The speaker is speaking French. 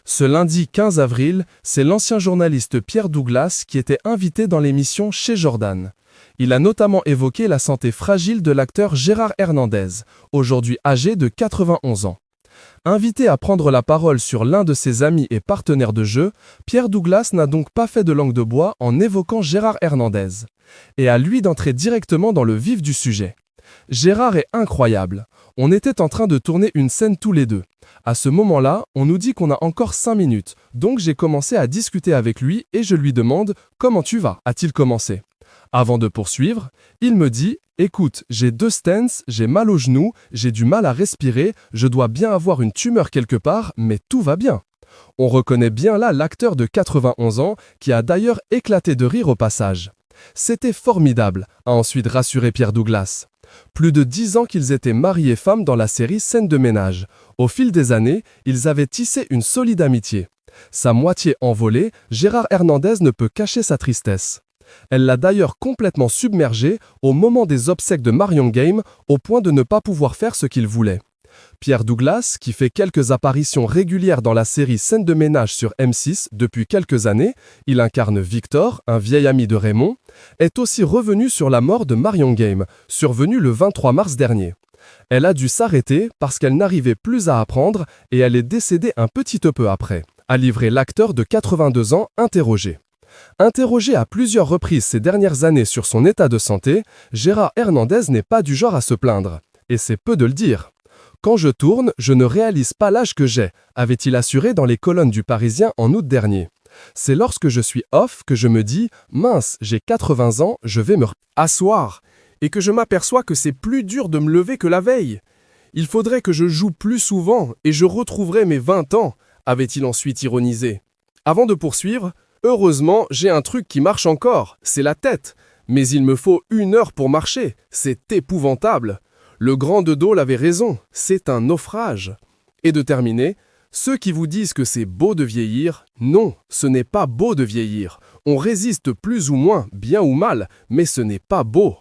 Ce lundi 15 avril, c'est l'ancien journaliste Pierre Douglas qui était invité dans l'émission Chez Jordan. Il a notamment évoqué la santé fragile de l'acteur Gérard Hernandez, aujourd'hui âgé de 91 ans. Invité à prendre la parole sur l'un de ses amis et partenaires de jeu, Pierre Douglas n'a donc pas fait de langue de bois en évoquant Gérard Hernandez. Et à lui d'entrer directement dans le vif du sujet. Gérard est incroyable. On était en train de tourner une scène tous les deux. À ce moment-là, on nous dit qu'on a encore 5 minutes, donc j'ai commencé à discuter avec lui et je lui demande « Comment tu vas ?» a-t-il commencé. Avant de poursuivre, il me dit « Écoute, j'ai 2 stents, j'ai mal au genou, j'ai du mal à respirer, je dois bien avoir une tumeur quelque part, mais tout va bien. » On reconnaît bien là l'acteur de 91 ans qui a d'ailleurs éclaté de rire au passage. C'était formidable, a ensuite rassuré Pierre Douglas. Plus de 10 ans qu'ils étaient mari et femme dans la série Scène de ménage. Au fil des années, ils avaient tissé une solide amitié. Sa moitié envolée, Gérard Hernandez ne peut cacher sa tristesse. Elle l'a d'ailleurs complètement submergé au moment des obsèques de Marion Game, au point de ne pas pouvoir faire ce qu'il voulait. Pierre Douglas, qui fait quelques apparitions régulières dans la série Scène de ménage sur M6 depuis quelques années, il incarne Victor, un vieil ami de Raymond, est aussi revenu sur la mort de Marion Game, survenue le 23 mars dernier. Elle a dû s'arrêter parce qu'elle n'arrivait plus à apprendre et elle est décédée un petit peu après, a livré l'acteur de 82 ans interrogé. Interrogé à plusieurs reprises ces dernières années sur son état de santé, Gérard Hernandez n'est pas du genre à se plaindre. Et c'est peu de le dire. Quand je tourne, je ne réalise pas l'âge que j'ai, avait-il assuré dans les colonnes du Parisien en août dernier. C'est lorsque je suis off que je me dis « Mince, j'ai 80 ans, je vais me asseoir » et que je m'aperçois que c'est plus dur de me lever que la veille. Il faudrait que je joue plus souvent et je retrouverai mes 20 ans, avait-il ensuite ironisé. Avant de poursuivre, heureusement, j'ai un truc qui marche encore, c'est la tête. Mais il me faut 1 heure pour marcher, c'est épouvantable. Le grand de Dole avait raison, c'est un naufrage. Et de terminer, ceux qui vous disent que c'est beau de vieillir, non, ce n'est pas beau de vieillir. On résiste plus ou moins, bien ou mal, mais ce n'est pas beau.